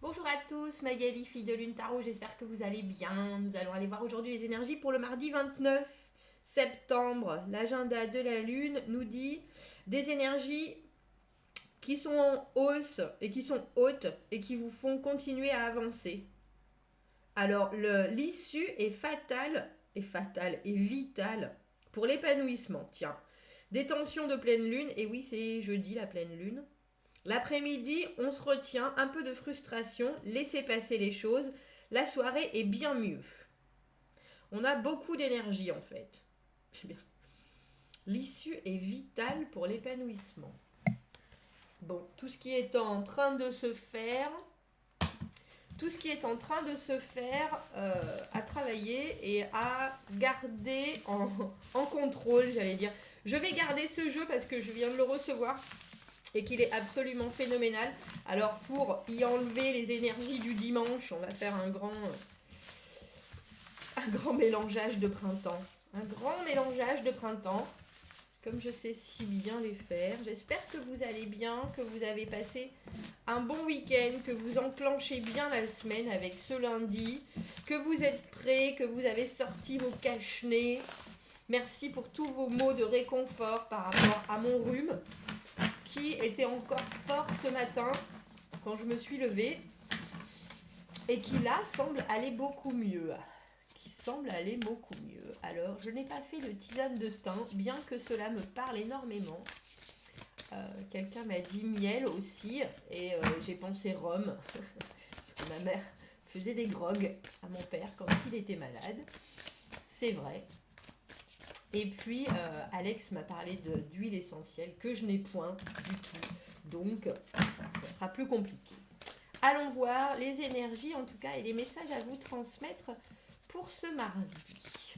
Bonjour à tous, Magali, fille de Lune Tarot, j'espère que vous allez bien. Nous allons aller voir aujourd'hui les énergies pour le mardi 29 septembre. L'agenda de la Lune nous dit des énergies qui sont en hausse et qui sont hautes et qui vous font continuer à avancer. Alors, l'issue est fatale et vitale pour l'épanouissement. Tiens, des tensions de pleine lune, et oui, c'est jeudi la pleine lune. L'après-midi, on se retient, un peu de frustration, laissez passer les choses. La soirée est bien mieux. On a beaucoup d'énergie en fait. L'issue est vitale pour l'épanouissement. Bon, tout ce qui est en train de se faire, à travailler et à garder en contrôle, j'allais dire. Je vais garder ce jeu parce que je viens de le recevoir et qu'il est absolument phénoménal. Alors pour y enlever les énergies du dimanche, on va faire un grand mélangeage de printemps. Un grand mélangeage de printemps, comme je sais si bien les faire. J'espère que vous allez bien, que vous avez passé un bon week-end, que vous enclenchez bien la semaine avec ce lundi, que vous êtes prêts, que vous avez sorti vos cache-nez. Merci pour tous vos mots de réconfort par rapport à mon rhume, qui était encore fort ce matin quand je me suis levée et qui là semble aller beaucoup mieux. Alors je n'ai pas fait de tisane de thym, bien que cela me parle énormément. Quelqu'un m'a dit miel aussi et j'ai pensé rhum parce que ma mère faisait des grogs à mon père quand il était malade. C'est vrai. Et puis, Alex m'a parlé d'huile essentielle que je n'ai point du tout. Donc, ça sera plus compliqué. Allons voir les énergies, en tout cas, et les messages à vous transmettre pour ce mardi.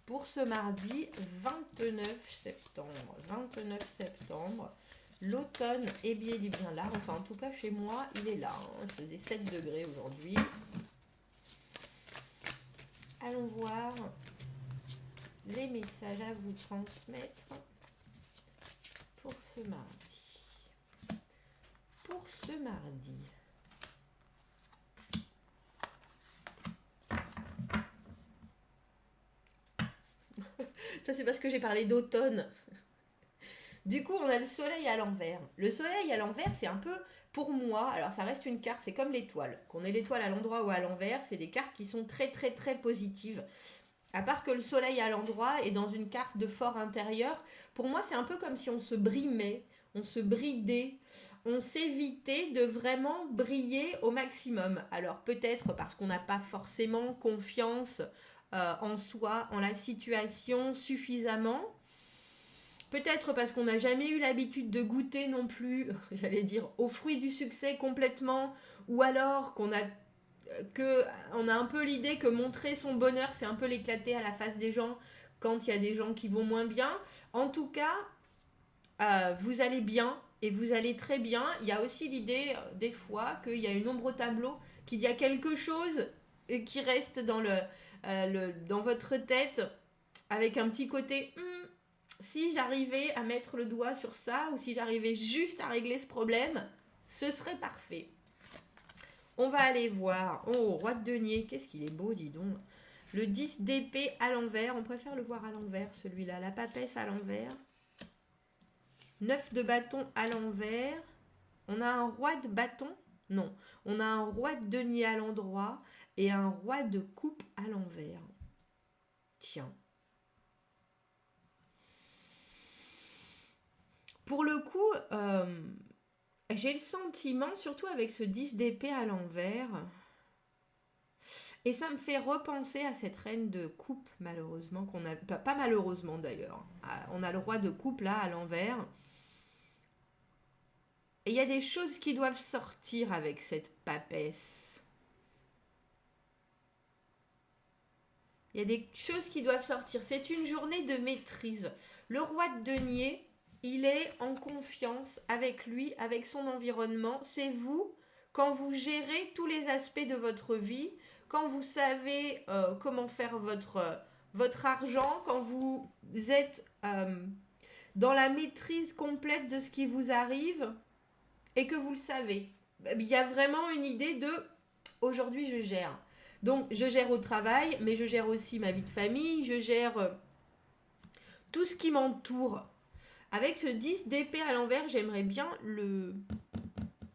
Pour ce mardi 29 septembre. 29 septembre. L'automne est bien là. Enfin, en tout cas, chez moi, il est là. Il faisait 7 degrés aujourd'hui. Allons voir les messages à vous transmettre pour ce mardi. Ça, c'est parce que j'ai parlé d'automne. Du coup, on a le soleil à l'envers. Le soleil à l'envers, c'est un peu, pour moi, alors ça reste une carte, c'est comme l'étoile. Qu'on ait l'étoile à l'endroit ou à l'envers, c'est des cartes qui sont très, très, très positives. À part que le soleil à l'endroit est dans une carte de fort intérieur, pour moi c'est un peu comme si on se brimait, on se bridait, on s'évitait de vraiment briller au maximum. Alors peut-être parce qu'on n'a pas forcément confiance en soi, en la situation suffisamment. Peut-être parce qu'on n'a jamais eu l'habitude de goûter non plus, j'allais dire, aux fruits du succès complètement, ou alors qu'on a on a un peu l'idée que montrer son bonheur, c'est un peu l'éclater à la face des gens quand il y a des gens qui vont moins bien. En tout cas, vous allez bien et vous allez très bien. Il y a aussi l'idée, des fois, qu'il y a une ombre au tableau, qu'il y a quelque chose qui reste dans votre tête avec un petit côté si j'arrivais à mettre le doigt sur ça ou si j'arrivais juste à régler ce problème, ce serait parfait. On va aller voir. Oh, roi de denier, qu'est-ce qu'il est beau, dis donc. Le 10 d'épée à l'envers. On préfère le voir à l'envers, celui-là. La papesse à l'envers. 9 de bâton à l'envers. On a un roi de bâton. Non. On a un roi de denier à l'endroit et un roi de coupe à l'envers. Tiens. Pour le coup, j'ai le sentiment, surtout avec ce 10 d'épée à l'envers, et ça me fait repenser à cette reine de coupe, malheureusement, qu'on a. Pas malheureusement d'ailleurs. On a le roi de coupe là, à l'envers. Et il y a des choses qui doivent sortir avec cette papesse. Il y a des choses qui doivent sortir. C'est une journée de maîtrise. Le roi de denier, il est en confiance avec lui, avec son environnement. C'est vous, quand vous gérez tous les aspects de votre vie, quand vous savez comment faire votre argent, quand vous êtes dans la maîtrise complète de ce qui vous arrive et que vous le savez. il y a vraiment une idée de aujourd'hui je gère. Donc je gère au travail, mais je gère aussi ma vie de famille, je gère tout ce qui m'entoure. Avec ce 10 d'épée à l'envers, j'aimerais bien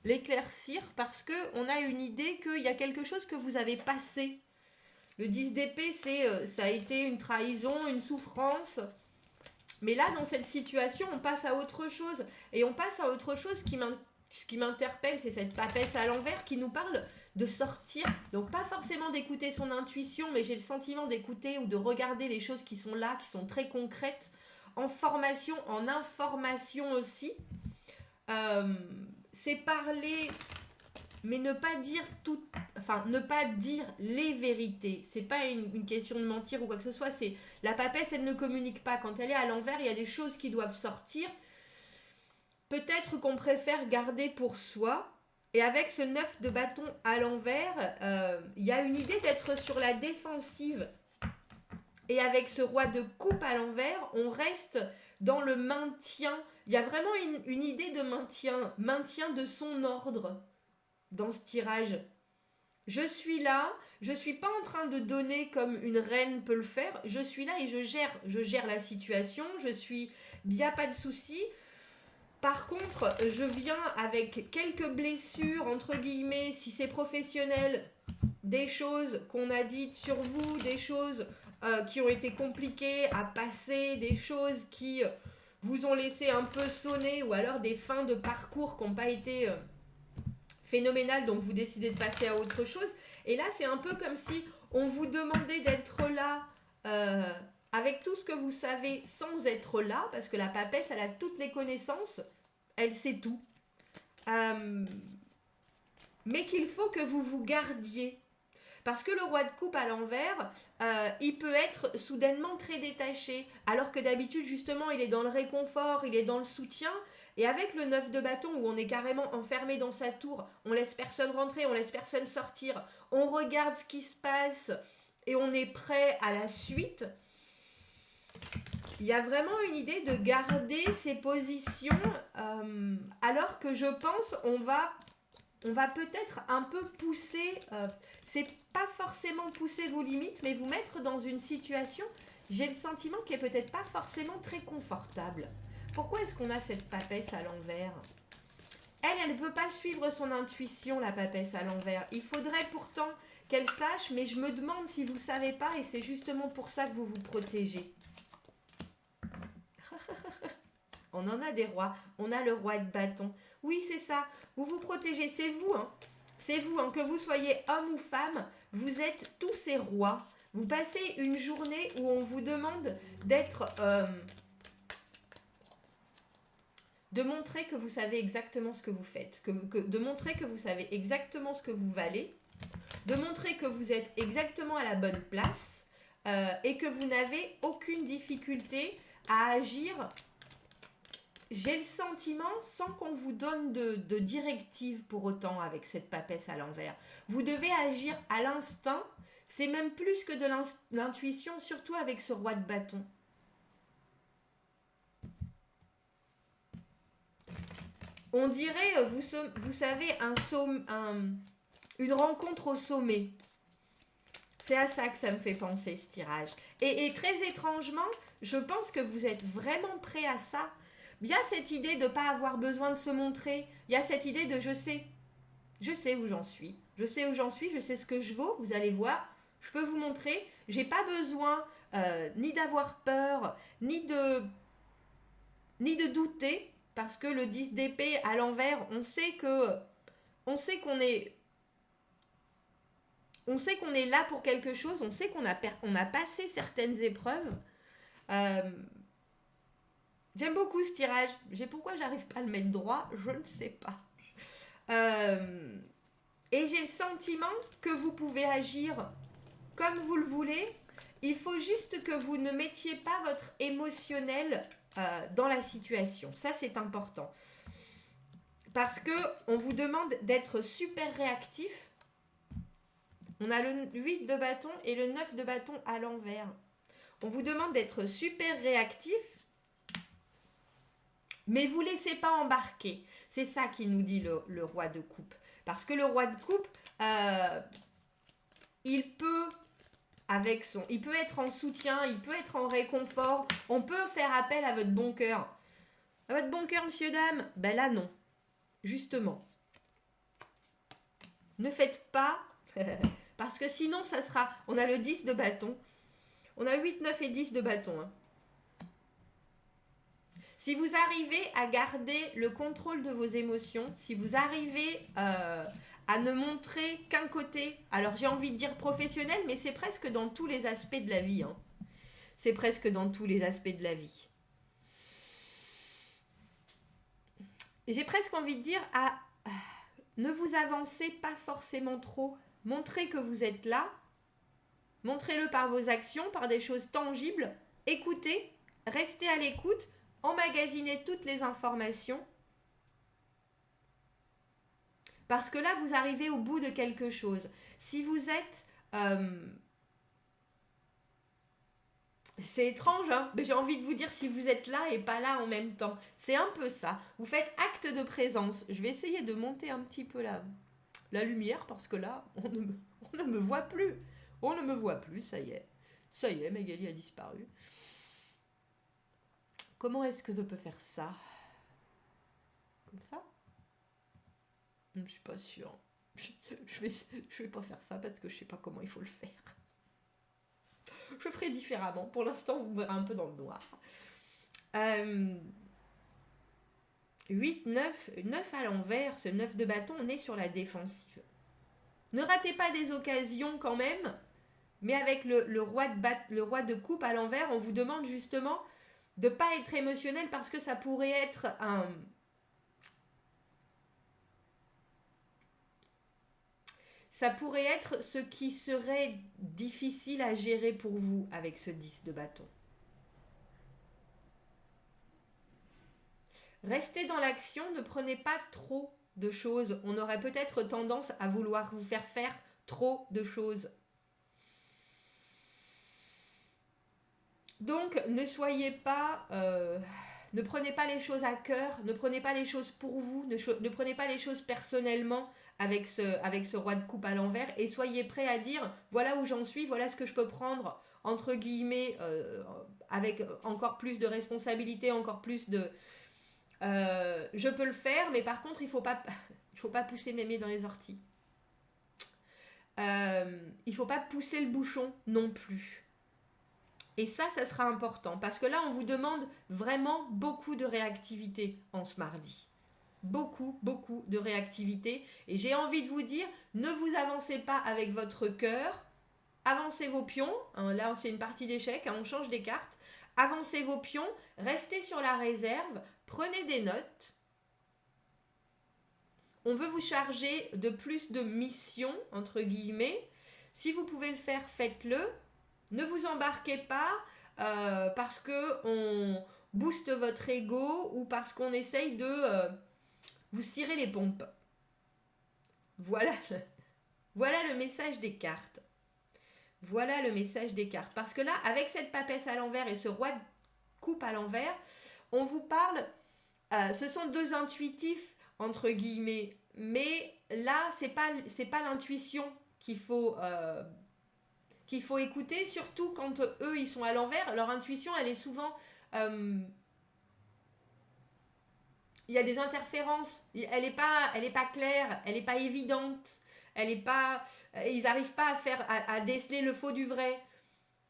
l'éclaircir parce que on a une idée qu'il y a quelque chose que vous avez passé. Le 10 d'épée, ça a été une trahison, une souffrance. Mais là, dans cette situation, on passe à autre chose. Et on passe à autre chose ce qui m'interpelle, c'est cette papesse à l'envers qui nous parle de sortir. Donc pas forcément d'écouter son intuition, mais j'ai le sentiment d'écouter ou de regarder les choses qui sont là, qui sont très concrètes, en formation, en information aussi. C'est parler, mais ne pas dire tout, enfin ne pas dire les vérités. C'est pas une question de mentir ou quoi que ce soit. C'est la papesse, elle ne communique pas. Quand elle est à l'envers, il y a des choses qui doivent sortir. Peut-être qu'on préfère garder pour soi. Et avec ce 9 de bâton à l'envers, il y a une idée d'être sur la défensive. Et avec ce roi de coupe à l'envers, on reste dans le maintien. Il y a vraiment une idée de maintien de son ordre dans ce tirage. Je suis là, je ne suis pas en train de donner comme une reine peut le faire, je suis là et je gère la situation, il n'y a pas de souci. Par contre, je viens avec quelques blessures, entre guillemets, si c'est professionnel, des choses qu'on a dites sur vous, des choses qui ont été compliquées à passer, des choses qui vous ont laissé un peu sonner, ou alors des fins de parcours qui n'ont pas été phénoménales, donc vous décidez de passer à autre chose. Et là, c'est un peu comme si on vous demandait d'être là avec tout ce que vous savez sans être là, parce que la papesse, elle a toutes les connaissances, elle sait tout. Mais qu'il faut que vous vous gardiez. Parce que le roi de coupe à l'envers, il peut être soudainement très détaché, alors que d'habitude, justement, il est dans le réconfort, il est dans le soutien. Et avec le 9 de bâton, où on est carrément enfermé dans sa tour, on laisse personne rentrer, on laisse personne sortir, on regarde ce qui se passe et on est prêt à la suite. Il y a vraiment une idée de garder ses positions, alors que je pense on va peut-être un peu pousser, c'est pas forcément pousser vos limites, mais vous mettre dans une situation, j'ai le sentiment qui est peut-être pas forcément très confortable. Pourquoi est-ce qu'on a cette papesse à l'envers ? Elle ne peut pas suivre son intuition, la papesse à l'envers. Il faudrait pourtant qu'elle sache, mais je me demande si vous ne savez pas, et c'est justement pour ça que vous vous protégez. On en a des rois. On a le roi de bâton. Oui, c'est ça. Vous vous protégez. C'est vous, hein. C'est vous, hein. Que vous soyez homme ou femme, vous êtes tous ces rois. Vous passez une journée où on vous demande d'être... de montrer que vous savez exactement ce que vous faites. De montrer que vous savez exactement ce que vous valez. De montrer que vous êtes exactement à la bonne place. Et que vous n'avez aucune difficulté à agir... J'ai le sentiment, sans qu'on vous donne de directives pour autant avec cette papesse à l'envers. Vous devez agir à l'instinct, c'est même plus que de l'intuition, surtout avec ce roi de bâton. On dirait, vous savez, une rencontre au sommet. C'est à ça que ça me fait penser, ce tirage. Et très étrangement, je pense que vous êtes vraiment prêt à ça. Il y a cette idée de ne pas avoir besoin de se montrer. Il y a cette idée de je sais où j'en suis. Je sais où j'en suis, je sais ce que je vaux. Vous allez voir, je peux vous montrer. J'ai pas besoin ni d'avoir peur, ni de douter. Parce que le 10 d'épée à l'envers, on sait qu'on est là pour quelque chose. On sait qu'on a passé certaines épreuves. J'aime beaucoup ce tirage. Pourquoi j'arrive pas à le mettre droit, je ne sais pas. Et j'ai le sentiment que vous pouvez agir comme vous le voulez. Il faut juste que vous ne mettiez pas votre émotionnel dans la situation. Ça, c'est important. Parce qu'on vous demande d'être super réactif. On a le 8 de bâton et le 9 de bâton à l'envers. On vous demande d'être super réactif. Mais vous laissez pas embarquer. C'est ça qui nous dit le roi de coupe. Parce que le roi de coupe, il peut il peut être en soutien, il peut être en réconfort. On peut faire appel à votre bon cœur. À votre bon cœur, monsieur, dame. Ben là, non. Justement. Ne faites pas, parce que sinon, ça sera... On a le 10 de bâton. On a 8, 9 et 10 de bâton. Hein. Si vous arrivez à garder le contrôle de vos émotions, si vous arrivez à ne montrer qu'un côté, alors j'ai envie de dire professionnel, mais c'est presque dans tous les aspects de la vie. Hein. C'est presque dans tous les aspects de la vie. J'ai presque envie de dire ne vous avancez pas forcément trop. Montrez que vous êtes là. Montrez-le par vos actions, par des choses tangibles. Écoutez, restez à l'écoute, emmagasinez toutes les informations. Parce que là, vous arrivez au bout de quelque chose. Si vous êtes... c'est étrange, hein, mais j'ai envie de vous dire si vous êtes là et pas là en même temps. C'est un peu ça. Vous faites acte de présence. Je vais essayer de monter un petit peu la lumière parce que là, on ne me voit plus. On ne me voit plus, ça y est. Ça y est, Magali a disparu. Comment est-ce que je peux faire ça? Comme ça? Je ne suis pas sûre. Je vais pas faire ça parce que je ne sais pas comment il faut le faire. Je ferai différemment. Pour l'instant, vous me verrez un peu dans le noir. 8, 9 à l'envers, ce 9 de bâton, on est sur la défensive. Ne ratez pas des occasions quand même, mais avec le roi de coupe à l'envers, on vous demande justement de ne pas être émotionnel parce que ça pourrait être ça pourrait être ce qui serait difficile à gérer pour vous avec ce 10 de bâton. Restez dans l'action, ne prenez pas trop de choses. On aurait peut-être tendance à vouloir vous faire trop de choses. Donc, ne soyez pas... ne prenez pas les choses à cœur, ne prenez pas les choses pour vous, ne prenez pas les choses personnellement avec ce roi de coupe à l'envers et soyez prêts à dire voilà où j'en suis, voilà ce que je peux prendre entre guillemets avec encore plus de responsabilité, encore plus de... je peux le faire, mais par contre il faut pas pousser mémé dans les orties. Il faut pas pousser le bouchon non plus. Et ça sera important parce que là, on vous demande vraiment beaucoup de réactivité en ce mardi. Beaucoup de réactivité. Et j'ai envie de vous dire, ne vous avancez pas avec votre cœur. Avancez vos pions. Là, c'est une partie d'échecs. On change des cartes. Avancez vos pions. Restez sur la réserve. Prenez des notes. On veut vous charger de plus de missions, entre guillemets. Si vous pouvez le faire, faites-le. Ne vous embarquez pas parce qu'on booste votre ego ou parce qu'on essaye de vous cirer les pompes. Voilà le message des cartes. Voilà le message des cartes. Parce que là, avec cette papesse à l'envers et ce roi de coupe à l'envers, on vous parle... ce sont deux intuitifs, entre guillemets. Mais là, c'est pas l'intuition qu'il faut écouter, surtout quand eux, ils sont à l'envers. Leur intuition, elle est souvent... il y a des interférences. Elle est pas claire, elle n'est pas évidente. Ils n'arrivent pas à déceler le faux du vrai.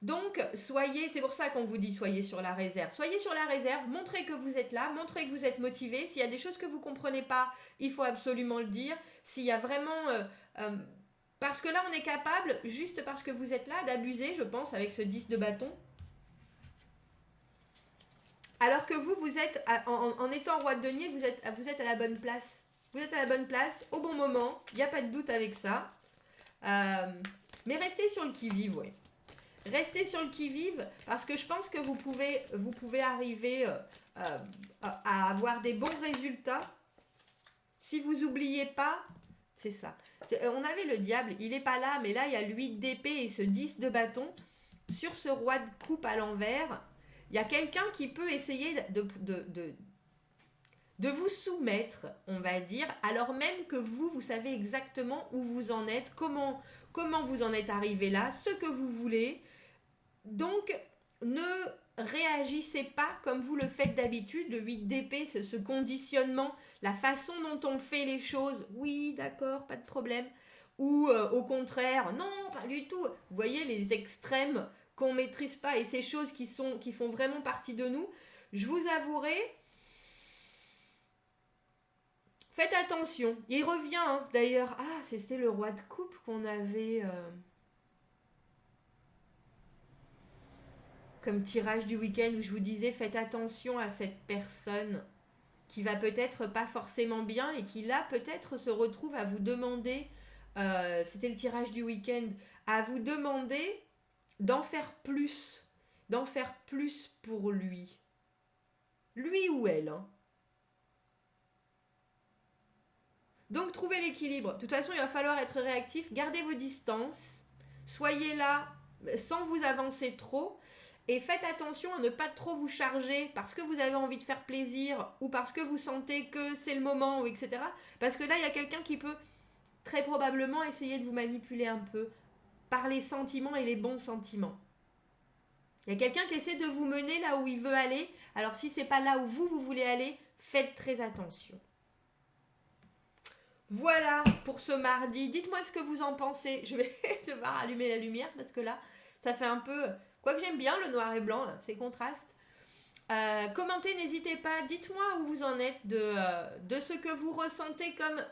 Donc, c'est pour ça qu'on vous dit soyez sur la réserve. Soyez sur la réserve, montrez que vous êtes là, montrez que vous êtes motivé. S'il y a des choses que vous ne comprenez pas, il faut absolument le dire. S'il y a vraiment... parce que là, on est capable, juste parce que vous êtes là, d'abuser, je pense, avec ce 10 de bâton. Alors que vous êtes, en étant roi de denier, vous êtes à la bonne place. Vous êtes à la bonne place, au bon moment, il n'y a pas de doute avec ça. Mais restez sur le qui-vive, oui. Restez sur le qui-vive, parce que je pense que vous pouvez arriver à avoir des bons résultats. Si vous n'oubliez pas, c'est ça. On avait le diable, il n'est pas là, mais là, il y a le 8 d'épée et ce 10 de bâton. Sur ce roi de coupe à l'envers, il y a quelqu'un qui peut essayer de vous soumettre, on va dire, alors même que vous savez exactement où vous en êtes, comment vous en êtes arrivé là, ce que vous voulez. Donc, ne réagissez pas comme vous le faites d'habitude, le 8 d'épée, ce conditionnement, la façon dont on fait les choses, oui, d'accord, pas de problème, ou au contraire, non, pas du tout. Vous voyez les extrêmes qu'on maîtrise pas et ces choses qui font vraiment partie de nous. Je vous avouerai, faites attention. Il revient, hein, d'ailleurs. Ah, c'était le roi de coupe qu'on avait comme tirage du week-end où je vous disais faites attention à cette personne qui va peut-être pas forcément bien et qui là peut-être se retrouve à vous demander, c'était le tirage du week-end, à vous demander d'en faire plus pour lui. Lui ou elle, hein. Donc trouvez l'équilibre. De toute façon, il va falloir être réactif. Gardez vos distances. Soyez là sans vous avancer trop. Et faites attention à ne pas trop vous charger parce que vous avez envie de faire plaisir ou parce que vous sentez que c'est le moment, ou etc. Parce que là, il y a quelqu'un qui peut très probablement essayer de vous manipuler un peu par les sentiments et les bons sentiments. Il y a quelqu'un qui essaie de vous mener là où il veut aller. Alors si c'est pas là où vous voulez aller, faites très attention. Voilà pour ce mardi. Dites-moi ce que vous en pensez. Je vais devoir allumer la lumière parce que là, ça fait un peu... Quoique j'aime bien le noir et blanc, là, ces contrastes. Commentez, n'hésitez pas. Dites-moi où vous en êtes de ce que vous ressentez comme...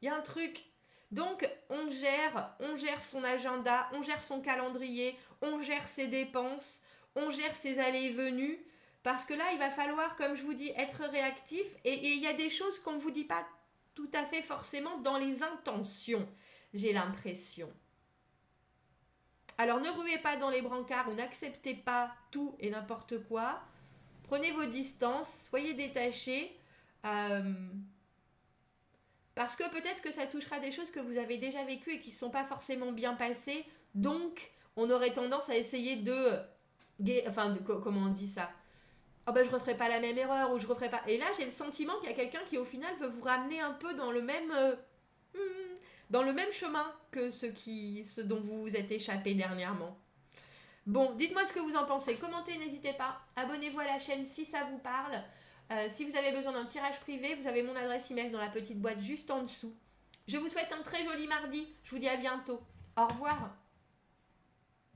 Il y a un truc. Donc, on gère son agenda, on gère son calendrier, on gère ses dépenses, on gère ses allées et venues. Parce que là, il va falloir, comme je vous dis, être réactif. Et il y a des choses qu'on ne vous dit pas tout à fait forcément dans les intentions, j'ai l'impression. Alors ne ruez pas dans les brancards ou n'acceptez pas tout et n'importe quoi. Prenez vos distances, soyez détachés. Parce que peut-être que ça touchera des choses que vous avez déjà vécues et qui ne sont pas forcément bien passées. Donc, on aurait tendance à essayer comment on dit ça ? Oh ben je referai pas la même erreur ou je referai pas. Et là, j'ai le sentiment qu'il y a quelqu'un qui au final veut vous ramener un peu dans le même chemin que ce dont vous vous êtes échappé dernièrement. Bon, dites-moi ce que vous en pensez. Commentez, n'hésitez pas. Abonnez-vous à la chaîne si ça vous parle. Si vous avez besoin d'un tirage privé, vous avez mon adresse email dans la petite boîte juste en dessous. Je vous souhaite un très joli mardi. Je vous dis à bientôt. Au revoir.